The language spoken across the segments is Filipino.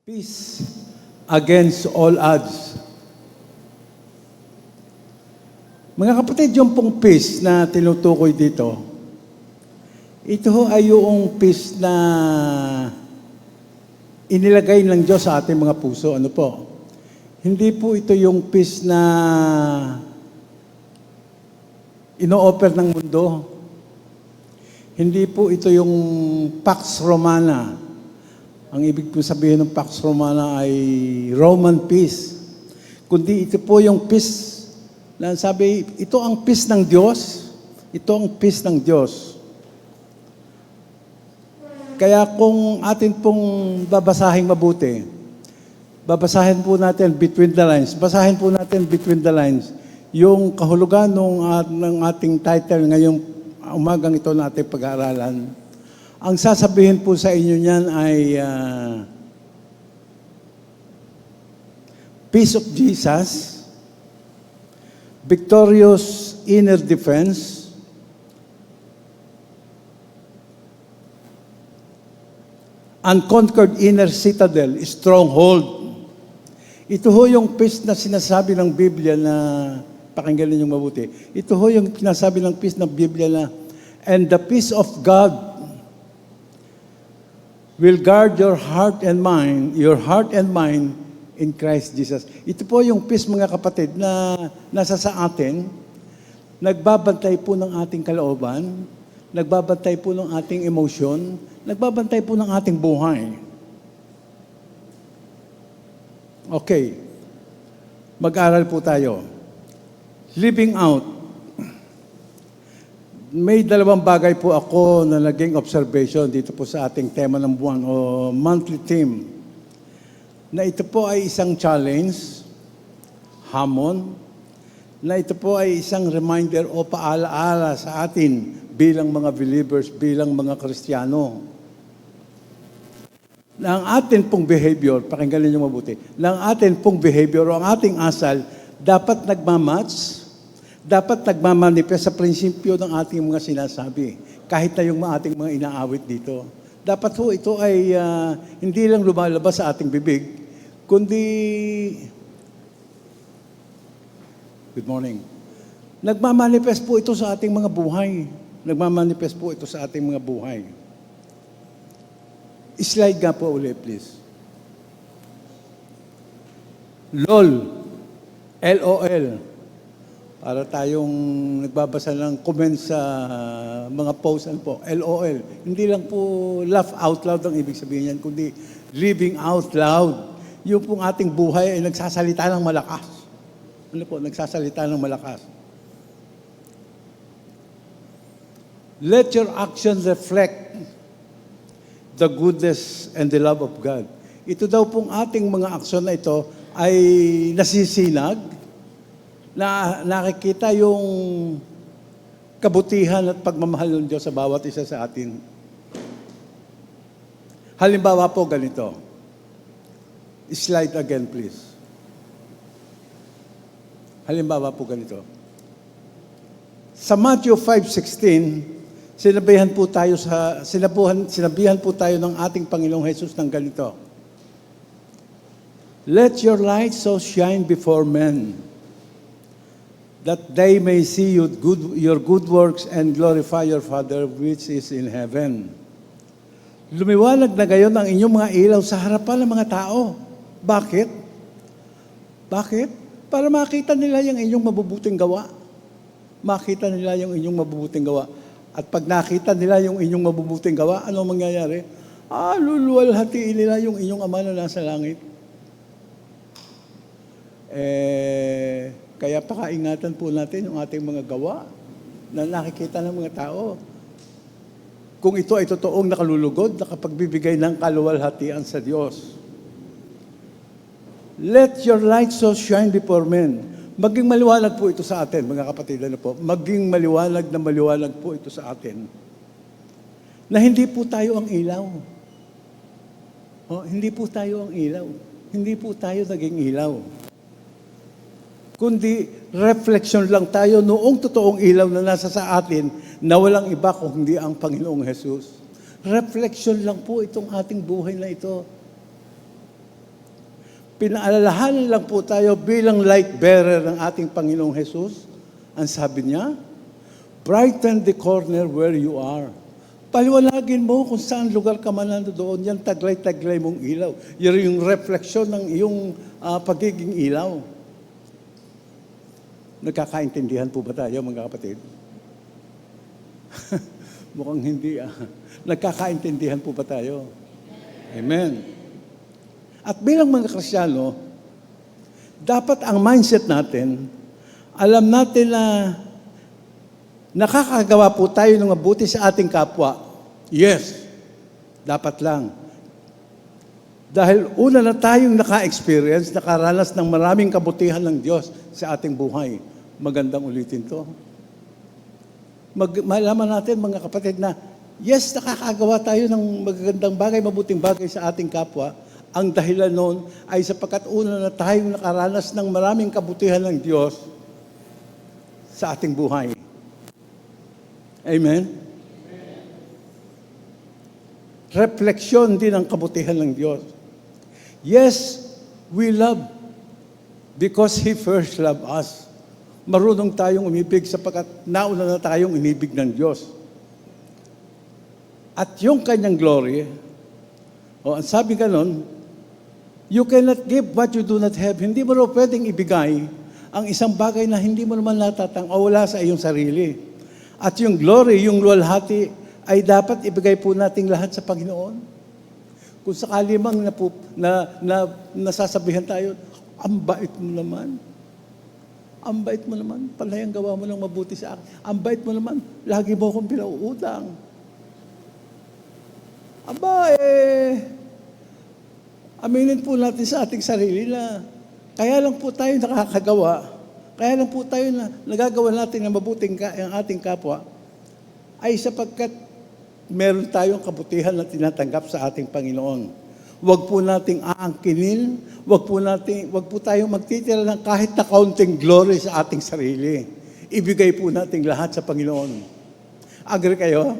Peace against all odds. Mga kapatid, yung pong peace na tinutukoy dito, ito ay yung peace na inilagay ng Diyos sa ating mga puso. Ano po? Hindi po ito yung peace na ino-offer ng mundo. Hindi po ito yung Pax Romana. Ang ibig po sabihin ng Pax Romana ay Roman peace. Kundi ito po yung peace na sabi, ito ang peace ng Diyos. Ito ang peace ng Diyos. Kaya kung atin pong babasahin mabuti, babasahin po natin between the lines, basahin po natin between the lines, yung kahulugan ng ating title ngayong umagang ito na ating pag-aaralan. Ang sasabihin po sa inyo niyan ay peace of Jesus, victorious inner defense, unconquered inner citadel, stronghold. Ito ho yung peace na sinasabi ng Biblia na, pakinggan niyo mabuti, ito ho yung sinasabi ng peace ng Biblia na, and the peace of God will guard your heart and mind in Christ Jesus. Ito po yung peace, mga kapatid, na nasa sa atin, nagbabantay po ng ating kalooban, nagbabantay po ng ating emosyon, nagbabantay po ng ating buhay. Okay. Mag-aral po tayo. Living out. May dalawang bagay po ako na naging observation dito po sa ating tema ng buwan o monthly theme. Na ito po ay isang challenge, hamon, na ito po ay isang reminder o paalaala sa atin bilang mga believers, bilang mga Kristiyano. Na ang atin pong behavior, pakinggan niyo mabuti, na ang atin pong behavior o ang ating asal dapat nagmamatch, dapat nagmamanifest sa prinsipyo ng ating mga sinasabi. Kahit na yung ating mga inaawit dito. Dapat ho ito ay hindi lang lumalabas sa ating bibig, kundi, good morning, nagmamanifest po ito sa ating mga buhay. Nagmamanifest po ito sa ating mga buhay. Slide nga po ulit, please. LOL. LOL. Para tayong nagbabasa ng comments sa mga posts po. LOL. Hindi lang po laugh out loud ang ibig sabihin yan, kundi living out loud. Yung pong ating buhay ay nagsasalita ng malakas. Ano po? Nagsasalita ng malakas. Let your actions reflect the goodness and the love of God. Ito daw pong ating mga aksyon na ito ay nasisinag, na nakikita yung kabutihan at pagmamahal ng Diyos sa bawat isa sa atin. Halimbawa po ganito. Slide again, please. Halimbawa po ganito. Sa Matthew 5:16, sinabihan po tayo ng ating Panginoong Jesus ng ganito. Let your light so shine before men, that they may see your good works and glorify your Father which is in heaven. Lumiwanag na gayon ang inyong mga ilaw sa harapan ng mga tao. Bakit? Bakit? Para makita nila yung inyong mabubuting gawa. Makita nila yung inyong mabubuting gawa. At pag nakita nila yung inyong mabubuting gawa, ano mangyayari? Luluwalhatiin nila yung inyong Ama na nasa langit. Kaya pakaingatan po natin yung ating mga gawa na nakikita ng mga tao. Kung ito ay totoong nakalulugod, nakapagbibigay ng kaluwalhatian sa Diyos. Let your light so shine before men. Maging maliwanag po ito sa atin, mga kapatid, ano po? Maging maliwanag na maliwanag po ito sa atin. Na hindi po tayo ang ilaw. Hindi po tayo ang ilaw. Hindi po tayo naging ilaw. Kundi reflection lang tayo noong totoong ilaw na nasa sa atin na walang iba kung hindi ang Panginoong Jesus. Reflection lang po itong ating buhay na ito. Pinaalalahanan lang po tayo bilang light bearer ng ating Panginoong Jesus. Ang sabi niya, brighten the corner where you are. Paliwanagin mo kung saan lugar ka man nandoon, yan taglay-taglay mong ilaw. Yan yung refleksyon ng iyong pagiging ilaw. Nagkakaintindihan po ba tayo, mga kapatid? Mukhang hindi. Nagkakaintindihan po ba tayo? Amen. At bilang mga Kristiyano, dapat ang mindset natin, alam natin na nakakagawa po tayo ng mabuti sa ating kapwa. Yes, dapat lang. Dahil una na tayong naka-experience, nakaranas ng maraming kabutihan ng Diyos sa ating buhay. Magandang ulitin to. Malaman natin, mga kapatid, na yes, nakakagawa tayo ng magagandang bagay, mabuting bagay sa ating kapwa. Ang dahilan noon ay sapagkat una na tayong nakaranas ng maraming kabutihan ng Diyos sa ating buhay. Amen? Refleksyon din ang kabutihan ng Diyos. Yes, we love because He first loved us. Marunong tayong umibig sapagkat nauna na tayong inibig ng Diyos. At yung kanyang glory, ang sabi ganon, you cannot give what you do not have. Hindi mo raw pwedeng ibigay ang isang bagay na hindi mo naman natatang o wala sa iyong sarili. At yung glory, yung luwalhati, ay dapat ibigay po nating lahat sa Panginoon. Kung sakali mang nasasabihan tayo, ang bait mo naman. Ang bait mo naman. Panay ang gawa mo ng mabuti sa akin. Ang bait mo naman. Lagi mo akong pinauutang. Aminin po natin sa ating sarili na kaya lang po tayo nakakagawa, kaya lang po tayo na nagagawa natin ng mabuting ang ating kapwa, ay sapagkat meron tayong kabutihan na tinatanggap sa ating Panginoon. Huwag po nating aangkinin, huwag po tayong magtitira ng kahit na kaunting glory sa ating sarili. Ibigay po nating lahat sa Panginoon. Agree kayo?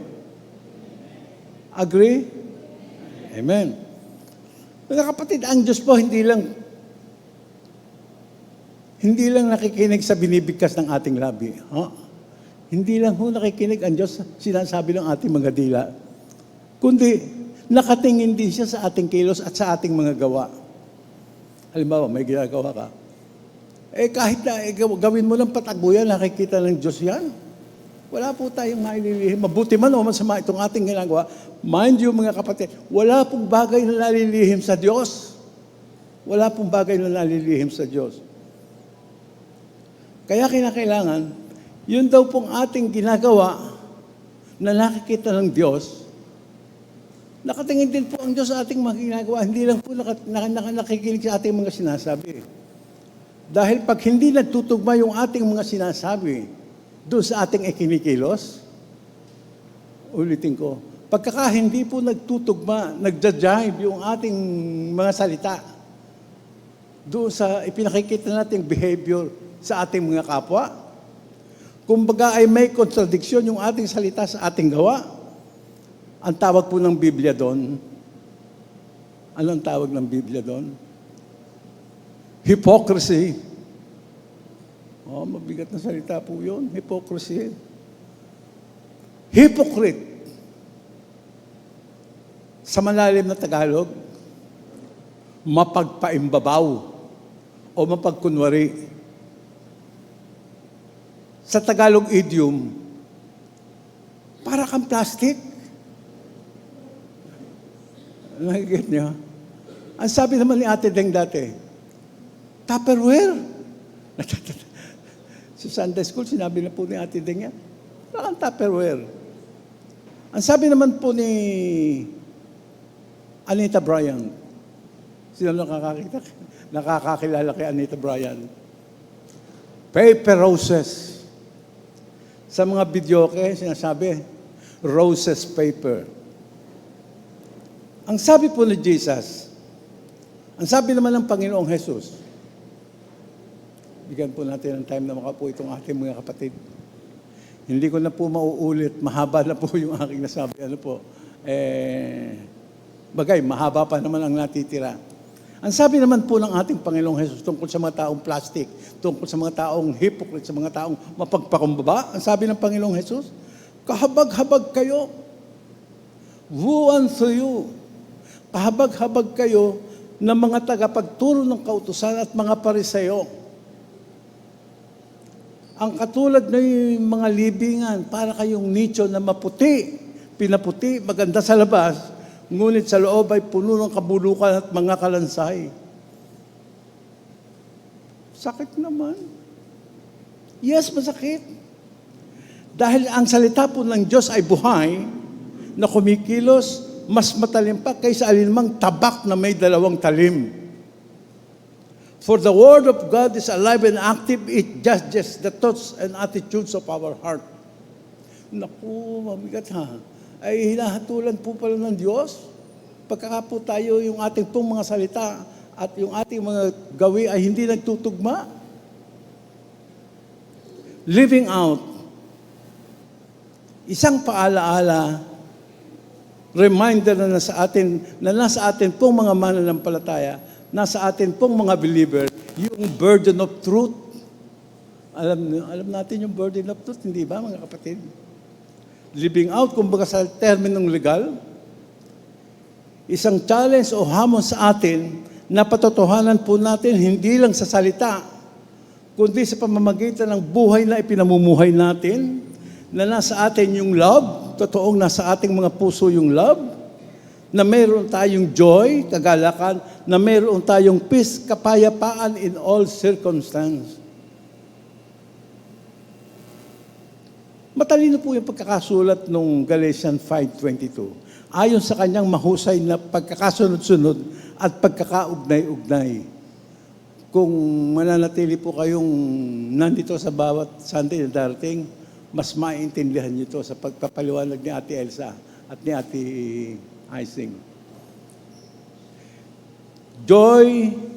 Agree? Amen. Mga kapatid, ang Diyos po hindi lang nakikinig sa binibigkas ng ating labi. Hindi lang ho nakikinig ang Diyos sa sinasabi ng ating mga dila. Kundi nakatingin din siya sa ating kilos at sa ating mga gawa. Halimbawa, may ginagawa ka. Kahit na gawin mo ng pataguyan, nakikita ng Diyos yan. Wala po tayong maililihim. Mabuti man o masama itong ating ginagawa. Mind you, mga kapatid, wala pong bagay na nalilihim sa Diyos. Wala pong bagay na nalilihim sa Diyos. Kaya kinakailangan, yun daw pong ating ginagawa na nakikita ng Diyos, nakatingin din po ang Diyos sa ating mga ginagawa. Hindi lang po nakikinig sa ating mga sinasabi. Dahil pag hindi nagtutugma yung ating mga sinasabi doon sa ating ikinikilos, ulitin ko, pagkaka hindi po nagtutugma, nagja-jive yung ating mga salita doon sa ipinakikita nating behavior sa ating mga kapwa, kumbaga ay may kontradiksyon yung ating salita sa ating gawa. Ang tawag po ng Biblia doon, ano ang tawag ng Biblia doon? Hypocrisy. Mabigat na salita po yun. Hypocrisy. Hypocrite. Sa malalim na Tagalog, mapagpaimbabaw o mapagkunwari. Sa Tagalog idiom, para kang plastic. Nakikita niyo? Ang sabi naman ni Ate Deng dati, Tupperware. Sa Sunday School, sinabi na po ni Ate Deng yan, para kang Tupperware. Ang sabi naman po ni Anita Bryant, sino nakakakilala kay Anita Bryant? Paper roses. Sa mga videoke, sinasabi, roses paper. Ang sabi po ni Jesus, ang sabi naman ng Panginoong Jesus, bigyan po natin ng time na makapo itong ating mga kapatid. Hindi ko na po mauulit, mahaba na po yung aking nasabi. Bagay, mahaba pa naman ang natitira. Ang sabi naman po ng ating Panginoong Hesus tungkol sa mga taong plastic, tungkol sa mga taong hypocrite, sa mga taong mapagpakumbaba, ang sabi ng Panginoong Hesus, kahabag-habag kayo. Woe unto you. Kahabag-habag kayo ng mga tagapagturo ng kautusan at mga pariseo. Ang katulad ng mga libingan, para kayong nicho na maputi, pinaputi, maganda sa labas, ngunit sa loob ay puno ng kabulukan at mga kalansay. Sakit naman. Yes, masakit. Dahil ang salita po ng Diyos ay buhay, na kumikilos, mas matalim pa kaysa alinmang tabak na may dalawang talim. For the Word of God is alive and active, it judges the thoughts and attitudes of our heart. Naku, mamigat ha. Ay hinahatulan po pala ng Diyos. Pagkaka po tayo yung ating pong mga salita at yung ating mga gawi ay hindi nagtutugma. Living out. Isang paalaala, reminder na nasa atin pong mga mananampalataya, nasa atin pong mga believer, yung burden of truth. Alam natin yung burden of truth, hindi ba mga kapatid? Living out, kumbaga sa terminong legal, isang challenge o hamon sa atin na patotohanan po natin hindi lang sa salita, kundi sa pamamagitan ng buhay na ipinamumuhay natin, na nasa atin yung love, totoong nasa ating mga puso yung love, na mayroon tayong joy, kagalakan, na mayroon tayong peace, kapayapaan in all circumstances. Matalino po yung pagkakasulat ng Galatians 5:22. Ayon sa kanyang mahusay na pagkakasunod-sunod at pagkakaugnay-ugnay. Kung mananatili po kayong nandito sa bawat Sunday na darating, mas maintindihan niyo ito sa pagpapaliwanag ni Ate Elsa at ni Ate Ising.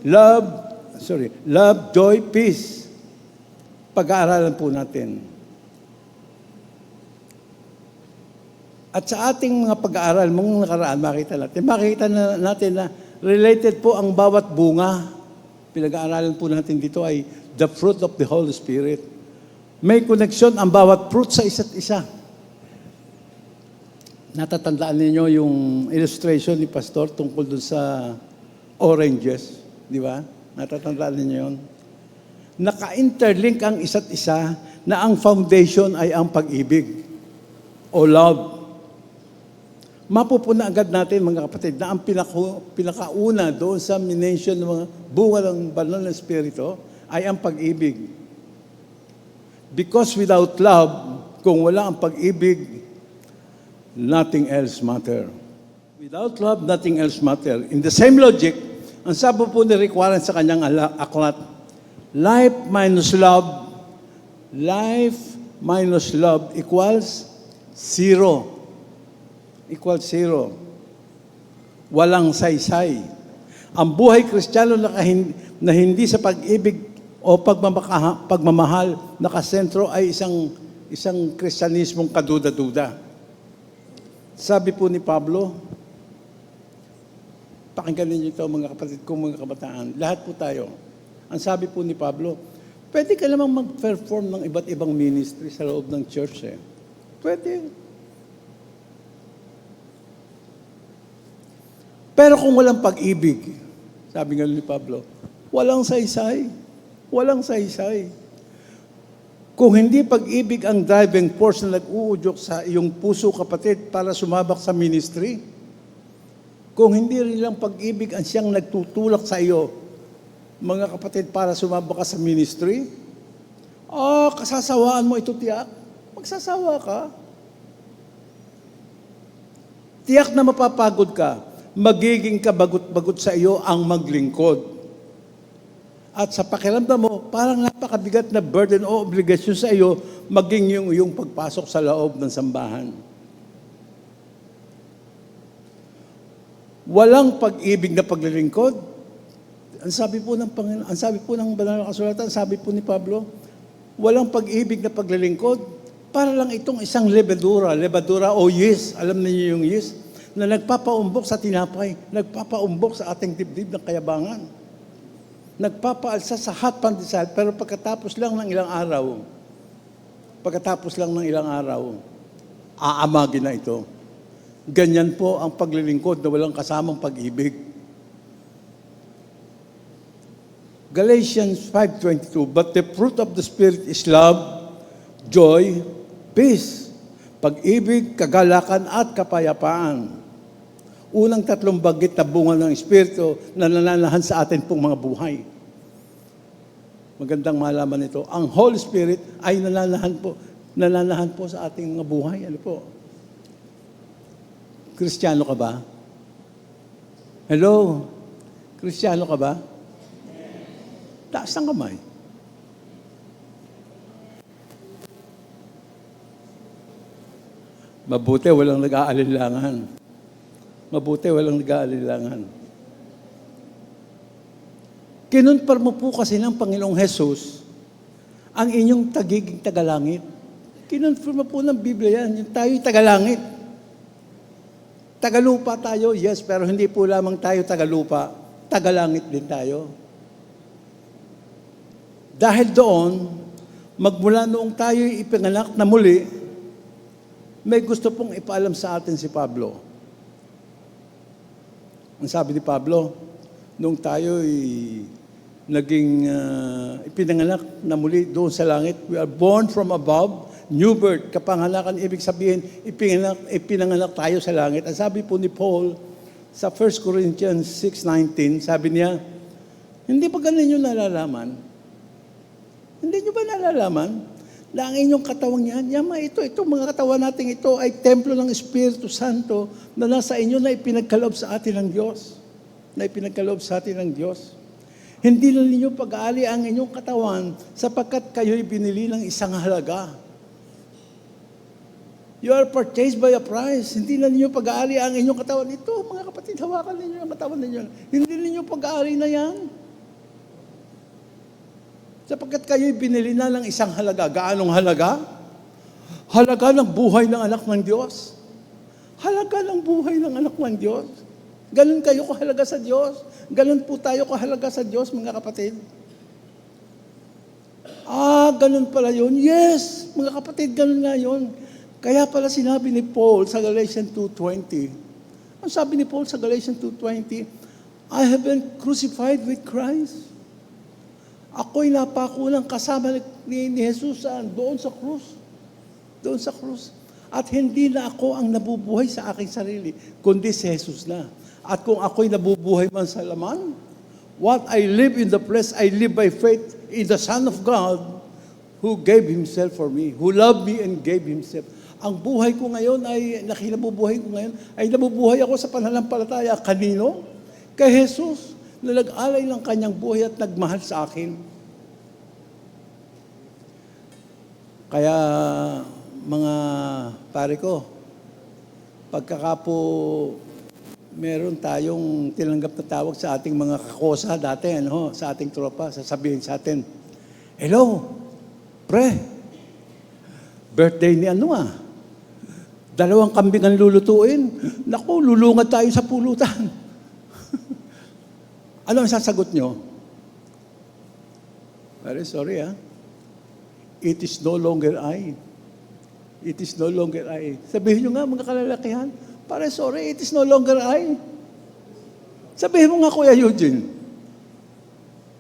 Love, joy, peace. Pag-aaralan po natin. At sa ating mga pag-aaral mong nakaraan, makita natin na related po ang bawat bunga. Pinag-aaralan po natin dito ay the fruit of the Holy Spirit. May connection ang bawat fruit sa isa't isa. Natatandaan ninyo yung illustration ni Pastor tungkol dun sa oranges, di ba? Natatandaan ninyo yun? Naka-interlink ang isa't isa na ang foundation ay ang pag-ibig o love. Mapupuna agad natin, mga kapatid, na ang pinakauna doon sa minention ng mga bunga ng banal na Espiritu ay ang pag-ibig. Because without love, kung wala ang pag-ibig, nothing else matter. Without love, nothing else matter. In the same logic, ang sabi po ni Rick Warren sa kanyang aklat, life minus love equals zero. Equals zero. Walang saysay. Ang buhay Kristiyano na hindi sa pag-ibig o pagmamahal nakasentro ay isang Kristyanismong kaduda-duda. Sabi po ni Pablo, pakinggan ninyo ito mga kapatid kong mga kabataan, lahat po tayo. Ang sabi po ni Pablo, pwede ka namang mag-perform ng iba't ibang ministry sa loob ng church eh. Pwede. Pero kung walang pag-ibig, sabi nga ni Pablo, walang saysay. Walang saysay. Kung hindi pag-ibig ang driving force na nag-uudyok sa iyong puso, kapatid, para sumabak sa ministry, kung hindi rin lang pag-ibig ang siyang nagtutulak sa iyo, mga kapatid, para sumabak ka sa ministry, kasasawaan mo ito, tiyak. Magsasawa ka. Tiyak na mapapagod ka. Magiging kabagot-bagot sa iyo ang maglingkod. At sa pakiramdam mo, parang napakabigat na burden o obligasyon sa iyo maging yung pagpasok sa loob ng sambahan. Walang pag-ibig na paglilingkod. Ang sabi po ng Panginoon, ang sabi po ng banal na kasulatan, sabi po ni Pablo, walang pag-ibig na paglilingkod, para lang itong isang lebadura o yeast. Alam niyo yung yeast? na nagpapaumbok sa tinapay, nagpapaumbok sa ating dibdib ng kayabangan, nagpapaalsa sa hot pandesal, pero pagkatapos lang ng ilang araw, aamagin na ito. Ganyan po ang paglilingkod na walang kasamang pag-ibig. Galatians 5:22, but the fruit of the Spirit is love, joy, peace, pag-ibig, kagalakan at kapayapaan. Unang tatlong banggit na bunga ng Espiritu na nananahan sa atin pong mga buhay. Magandang malaman ito. Ang Holy Spirit ay nananahan po sa ating mga buhay. Ano po? Kristiyano ka ba? Hello? Kristiyano ka ba? Taas ang kamay. Mabuti, walang nag-aalinlangan. Mabuti, walang nag-aalinlangan. Kinunpar mo po kasi ng Panginoong Jesus ang inyong tagiging tagalangit. Kinunpar mo po ng Biblia yan, yung tayo'y tagalangit. Tagalupa tayo, yes, pero hindi po lamang tayo tagalupa, tagalangit din tayo. Dahil doon, magmula noong tayo'y ipinganak na muli, may gusto pong ipaalam sa atin si Pablo. Ang sabi ni Pablo, noong tayo'y naging ipinanganak na muli doon sa langit, we are born from above, new birth, kapanganakan, ibig sabihin, ipinanganak tayo sa langit. Ang sabi po ni Paul sa 1 Corinthians 6:19, sabi niya, hindi ba ganun yung nalalaman? Hindi nyo ba nalalaman na ang inyong katawan yan, itong mga katawan natin ito ay templo ng Espiritu Santo na nasa inyo na ipinagkaloob sa atin ng Diyos. Hindi na ninyo pag-aali ang inyong katawan sapagkat kayo'y binili ng isang halaga. You are purchased by a price. Hindi na ninyo pag-aali ang inyong katawan. Ito, mga kapatid, hawakan ninyo ang katawan ninyo. Hindi ninyo pag-aali na yan. Sapagkat kayo'y binili na ng isang halaga. Gaanong halaga? Halaga ng buhay ng anak ng Diyos. Halaga ng buhay ng anak ng Diyos. Ganun kayo kahalaga sa Diyos. Ganun po tayo kahalaga sa Diyos, mga kapatid. Ganun pala yun. Yes, mga kapatid, ganun nga yun. Kaya pala sinabi ni Paul sa Galatians 2:20. Ang sabi ni Paul sa Galatians 2:20, I have been crucified with Christ. Ako'y napakulang kasama ni Jesus doon sa krus. Doon sa krus. At hindi na ako ang nabubuhay sa aking sarili, kundi si Jesus na. At kung ako'y nabubuhay man sa laman, what I live in the flesh, I live by faith in the Son of God who gave Himself for me, who loved me and gave Himself. Ang buhay ko ngayon ay nabubuhay ako sa pananampalataya. Kanino? Kay Jesus, na nag-alay ng kanyang buhay at nagmahal sa akin. Kaya, mga pare ko, pagkakapo meron tayong tinanggap na tawag sa ating mga kakosa dati, sa ating tropa, sasabihin sa atin, hello, pre, birthday ni 2 kambing ang lulutuin. Naku, lulungan tayo sa pulutan. Ano ang sasagot nyo? Very sorry, It is no longer I. It is no longer I. Sabihin nyo nga, mga kalalakihan, sorry, it is no longer I. Sabihin mo nga, Kuya Eugene,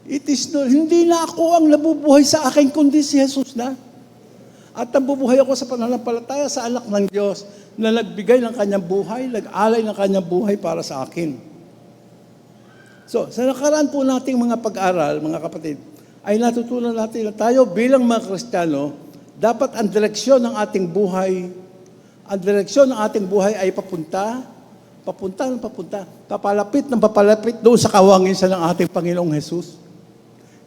hindi na ako ang nabubuhay sa akin, kundi si Jesus na. At nabubuhay ako sa pananampalataya sa anak ng Diyos na nagbigay ng kanyang buhay, nag-alay ng kanyang buhay para sa akin. So, sa nakaraan po nating mga pag-aral, mga kapatid, ay natutunan natin na tayo bilang mga Kristiyano, dapat ang direksyon ng ating buhay, ay papunta, papalapit doon sa kawangisan ng ating Panginoong Jesus.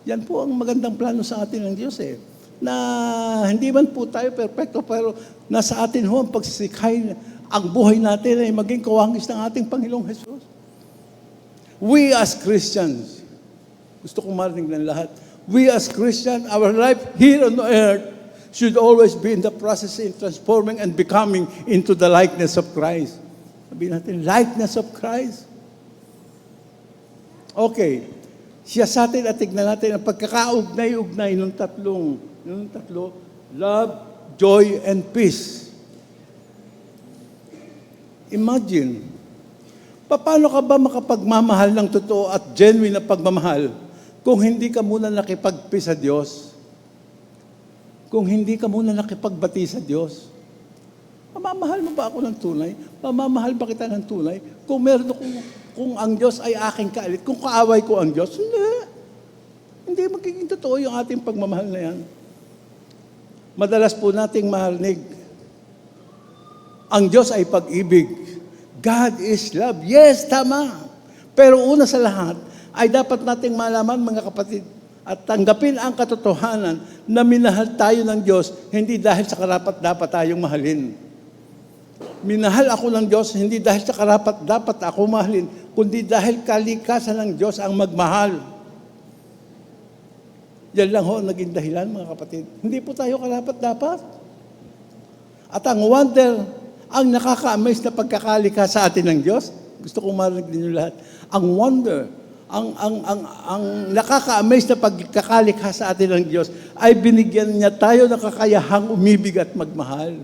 Yan po ang magandang plano sa atin ng Diyos na hindi man po tayo perfecto, pero nasa atin ho ang pagsisikhay, ang buhay natin ay maging kawangis ng ating Panginoong Jesus. We as Christians, gusto kong marinig ng lahat, we as Christians, our life here on earth should always be in the process in transforming and becoming into the likeness of Christ. Sabihin natin, likeness of Christ. Okay. Siya sa atin at tignan natin ang pagkakaugnay-ugnay ng tatlo, love, joy, and peace. Imagine, paano ka ba makapagmamahal ng totoo at genuine na pagmamahal kung hindi ka muna nakipagpeace sa Diyos? Kung hindi ka muna nakipagbati sa Diyos? Mamamahal mo ba ako ng tunay? Mamamahal ba kita ng tunay? Kung ang Diyos ay aking kaalit, kung kaaway ko ang Diyos, hindi magiging totoo yung ating pagmamahal na yan. Madalas po nating marinig, ang Diyos ay pag-ibig. God is love. Yes, tama. Pero una sa lahat, ay dapat nating malaman, mga kapatid, at tanggapin ang katotohanan na minahal tayo ng Diyos, hindi dahil sa karapat-dapat tayong mahalin. Minahal ako ng Diyos, hindi dahil sa karapat-dapat ako mahalin, kundi dahil kalikasan ng Diyos ang magmahal. Yan lang ho ang naging dahilan, mga kapatid. Hindi po tayo karapat-dapat. At ang wonder, ang nakaka-amaze na pagkakalika sa atin ng Diyos, gusto kong marinig ninyo lahat, ang wonder, ang nakaka-amaze na pagkakalika sa atin ng Diyos, ay binigyan niya tayo ng kakayahang umibig at magmahal.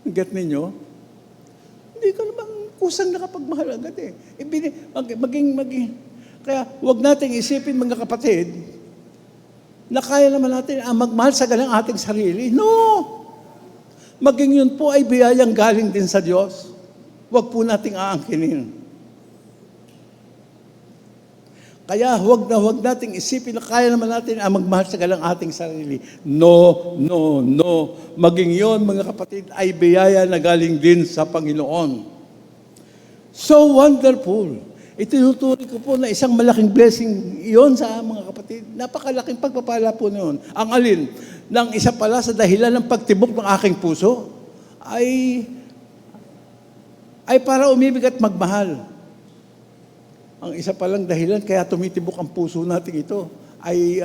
Get ninyo? Hindi ka naman kusang nakapagmahal agad eh. Kaya huwag nating isipin, mga kapatid, na kaya naman natin ang magmahal sa galang ating sarili. No! Maging yun po ay biyayang galing din sa Diyos. Huwag po nating aangkinin. Kaya huwag nating isipin na kaya naman natin ang magmahal sa galang ating sarili. No, no, no. Maging yon, mga kapatid, ay biyaya na galing din sa Panginoon. So wonderful. Itinuturing ko po na isang malaking blessing iyon sa mga kapatid. Napakalaking pagpapala po noon. Ang alin, ng isa pala sa dahilan ng pagtibok ng aking puso, ay para umibig at magmahal. Ang isa palang dahilan kaya tumitibok ang puso natin ito ay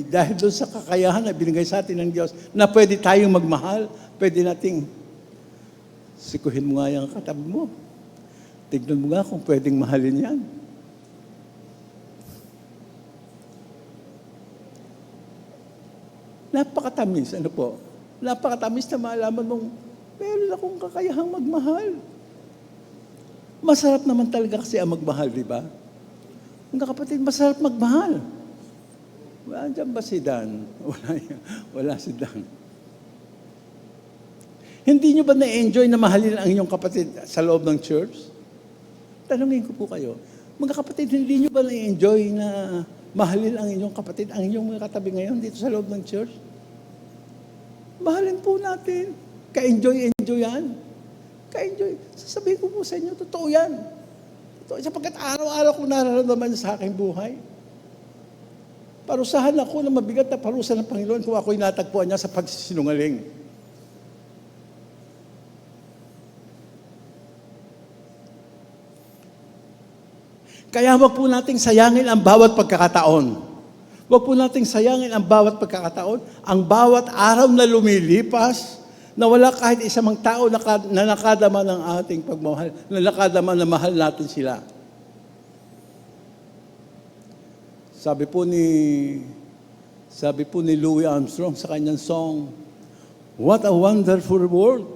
dahil doon sa kakayahan na binigay sa atin ng Diyos na pwede tayong magmahal, pwede nating sikuhin mo nga yung katabi mo. Tignan mo nga kung pwedeng mahalin yan. Napakatamis, ano po? Napakatamis na malaman mong meron akong kakayahang magmahal. Masarap naman talaga kasi ang magmahal, di ba? Mga kapatid, masarap magmahal. Wala dyan ba si Dan? Wala si Dan. Hindi nyo ba na-enjoy na mahalin ang inyong kapatid sa loob ng church? Tanungin ko po kayo, mga kapatid, hindi nyo ba na-enjoy na mahalin ang inyong kapatid, ang inyong mga katabi ngayon dito sa loob ng church? Mahalin po natin. Ka-enjoy yan. Ka-enjoy. Sasabihin ko po sa inyo, totoo yan. Totoo. Sapagkat araw-araw ko nararamdaman sa aking buhay. Parusahan ako na mabigat na parusa ng Panginoon kung ako'y natagpuan niya sa pagsisinungaling. Kaya wag po nating sayangin ang bawat pagkakataon. Wag po nating sayangin ang bawat pagkakataon, ang bawat araw na lumilipas, na wala kahit isang tao na nakadama ng ating pagmamahal, na nakadama na mahal natin sila. Sabi po ni Louis Armstrong sa kanyang song, "What a wonderful world."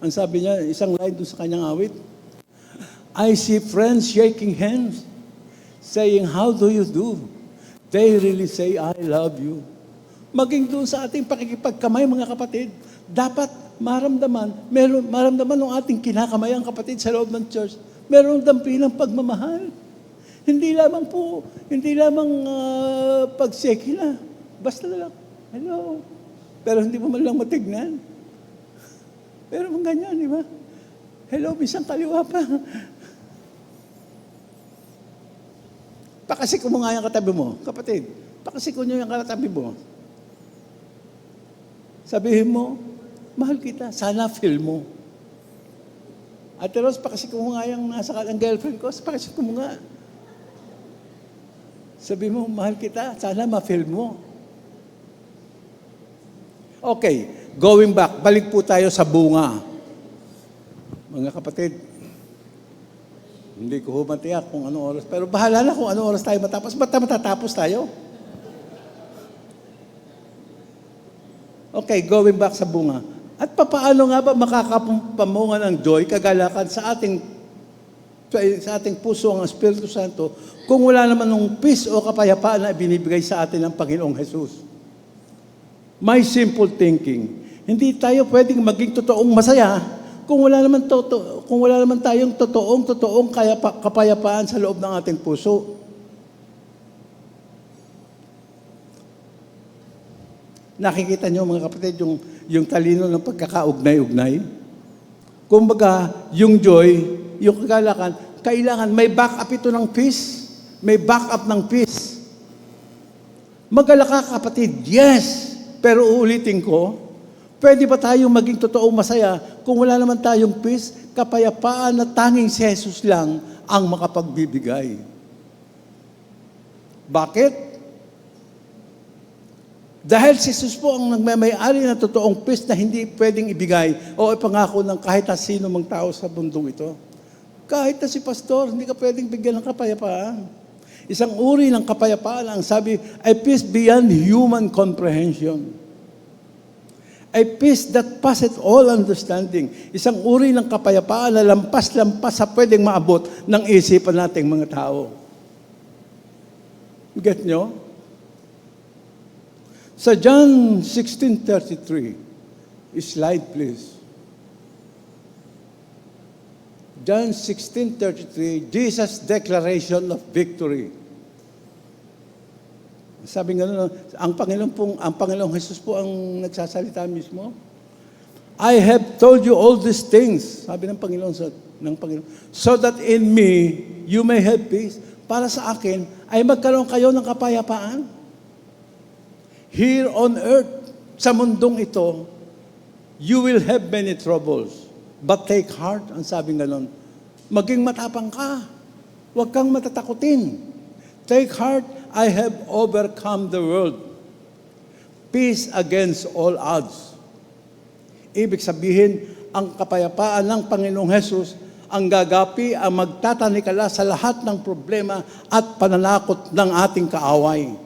Ang sabi niya, isang line doon sa kanyang awit, "I see friends shaking hands, saying, 'How do you do?' They really say, 'I love you.'" Maging doon sa ating pakikipagkamay, mga kapatid, dapat maramdaman ng ating kinakamay ang kapatid sa loob ng church. Meron dampi ng pagmamahal. Hindi lamang pagseki na. Basta na lang, hello. Pero hindi mo man lang matignan. Pero mong ganyan, di ba? Hello, bisang kaliwa pa. Pakasiko mo nga yung katabi mo. Kapatid, pakasiko nyo yung katabi mo. Sabihin mo, mahal kita, sana feel mo. At Ros, pakasiko mo nga yung nasa ang girlfriend ko, pakasiko mo nga. Sabihin mo, mahal kita, sana ma-feel mo. Okay, going back, balik po tayo sa bunga. Mga kapatid, hindi ko matiyak kung anong oras, pero bahala na kung anong oras tayo matapos. Ba't matatapos tayo? Okay, going back sa bunga. At papaano nga ba makakapamunga ng joy, kagalakan sa ating puso ang Espiritu Santo kung wala naman ng peace o kapayapaan na binibigay sa atin ng Panginoong Jesus? My simple thinking, hindi tayo pwedeng maging totoong masaya kung wala naman tayong totoong kapayapaan sa loob ng ating puso. Nakikita niyo mga kapatid yung talino ng pagkakaugnay-ugnay? Kumbaga, yung joy, yung kagalakan, kailangan may backup ito ng peace. May backup ng peace. Magalala ka kapatid, yes. Pero uulitin ko, pwede ba tayong maging totoong masaya kung wala naman tayong peace, kapayapaan na tanging si Jesus lang ang makapagbibigay? Bakit? Dahil si Jesus po ang nagmamayari ng totoong peace na hindi pwedeng ibigay o ipangako ng kahit na sino mang tao sa mundong ito. Kahit na si pastor, hindi ka pwedeng bigyan ng kapayapaan. Isang uri ng kapayapaan ang sabi, a peace beyond human comprehension. A peace that passeth all understanding. Isang uri ng kapayapaan na lampas-lampas sa pwedeng maabot ng isipan nating mga tao. Get nyo? Sa John 16:33, slide please. John 16:33, Jesus' declaration of victory. Sabi nga nun, ang Panginoong Jesus po ang nagsasalita mismo. I have told you all these things, sabi ng Panginoon, so that in me you may have peace. Para sa akin ay magkaroon kayo ng kapayapaan. Here on earth, sa mundong ito, you will have many troubles. But take heart, ang sabi nga nun, maging matapang ka. Huwag kang matatakutin. Take heart, I have overcome the world. Peace against all odds. Ibig sabihin, ang kapayapaan ng Panginoong Jesus, ang gagapi, ang magtatanikala sa lahat ng problema at pananakot ng ating kaaway.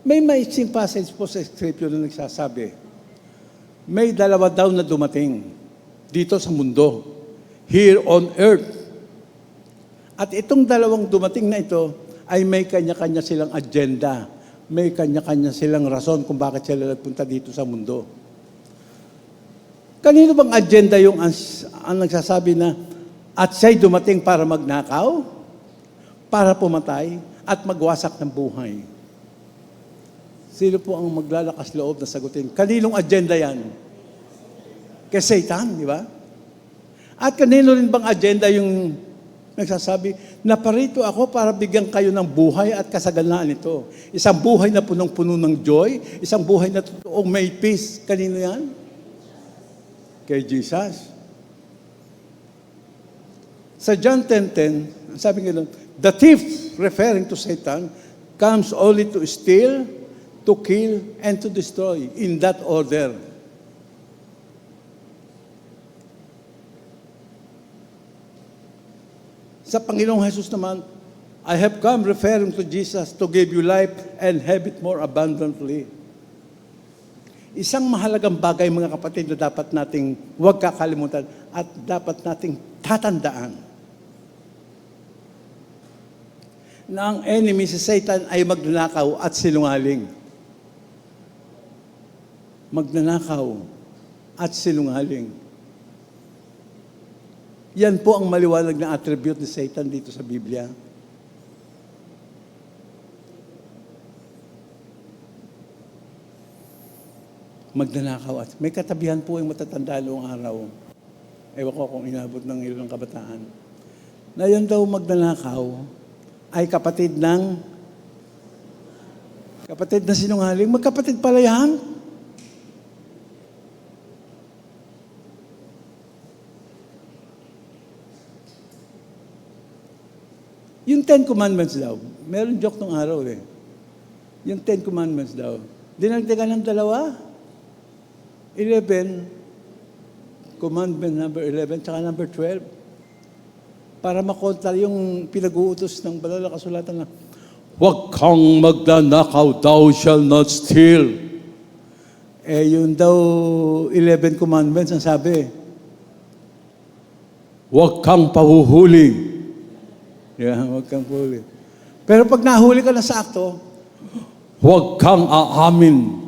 May maitsing passage po sa Scripture na nagsasabi, may dalawa daw na dumating dito sa mundo, here on earth. At itong dalawang dumating na ito ay may kanya-kanya silang agenda, may kanya-kanya silang rason kung bakit sila nagpunta dito sa mundo. Kanino bang agenda yung ang nagsasabi na at siya'y dumating para magnakaw, para pumatay, at magwasak ng buhay? Sino po ang maglalakas loob na sagutin? Kaninong agenda yan? Kay Satan, di ba? At kanino rin bang agenda yung nagsasabi, naparito ako para bigyan kayo ng buhay at kasaganaan ito. Isang buhay na punong-puno ng joy, isang buhay na totoong may peace. Kanino yan? Kay Jesus. Sa John 10:10, sabi nga doon, the thief, referring to Satan, comes only to steal, to kill, and to destroy. In that order. Sa Panginoong Jesus naman, I have come, referring to Jesus, to give you life and have it more abundantly. Isang mahalagang bagay, mga kapatid, na dapat nating huwag kakalimutan at dapat nating tatandaan na ang enemy si Satan ay magnanakaw at sinungaling. Magnanakaw at sinungaling. Yan po ang maliwanag na attribute ni Satan dito sa Biblia. Magnanakaw at may katabihan po yung matatanda noong araw. Ewan ko kung inabot ng ilang kabataan. Na yun daw magnanakaw ay kapatid na sinungaling. Magkapatid pala yan. Yung 10 Commandments daw, meron joke nung araw eh. Yung 10 Commandments daw, dinagdagan ng 2, 11, commandment number 11, tsaka number 12. Para makontra yung pinag-uutos ng banal na kasulatan na, huwag kang magnanakaw, thou shall not steal. Yun daw 11 commandments ang sabi. Huwag kang pahuhuli. Huwag kang pahuhuli. Pero pag nahuli ka na sa akto, huwag kang aamin.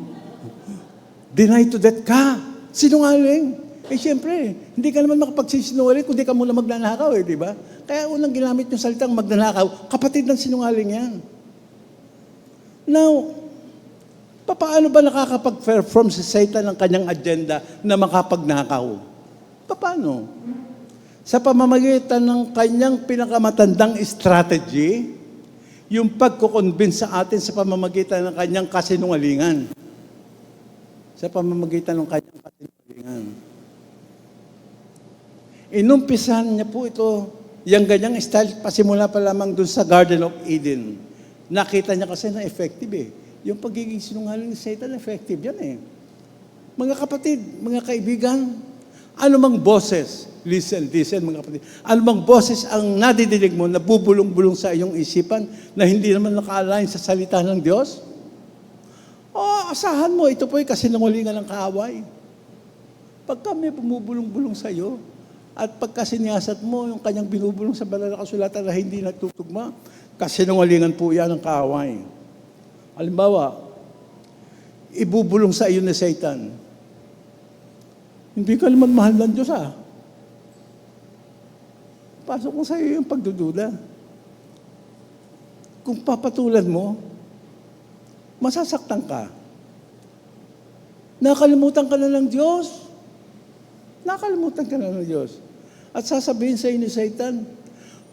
Deny to death ka. Sinungaling. Siyempre, hindi ka naman makapagsisinungaling kung di ka muna magnanakaw, di ba? Kaya unang ginamit yung salitang magnanakaw, kapatid ng sinungaling yan. Now, paano ba nakakapag-perform si Satan ng kanyang agenda na makapagnakaw? Paano? Sa pamamagitan ng kanyang pinakamatandang strategy, yung pagkukonvince sa atin sa pamamagitan ng kanyang kasinungalingan. Sa pamamagitan ng kanyang kasinungalingan. Inumpisahan niya po ito, yung ganyang style, pasimula pa lamang dun sa Garden of Eden. Nakita niya kasi na effective eh. Yung pagiging sinungaling ni Satan, effective yan eh. Mga kapatid, mga kaibigan, anumang boses, listen mga kapatid, anumang boses ang nadidinig mo na bubulong-bulong sa iyong isipan na hindi naman naka-align sa salita ng Diyos, asahan mo, ito po ay kasinungalingan ng kaaway. Pagka may bumubulong-bulong sa iyo, at pagka siniyasat mo yung kanyang binubulong sa banal na kasulatan na hindi nagtutugma, kasinungalingan po yan ng kaaway. Halimbawa, ibubulong sa iyo ni Satan, hindi ka naman mahal ng Diyos Pasok ko sa iyo yung pagdududa. Kung papatulan mo, masasaktan ka. Nakalimutan ka na ng Diyos. Nakalimutan ka na ng Diyos. At sasabihin sa iyo ni Satan,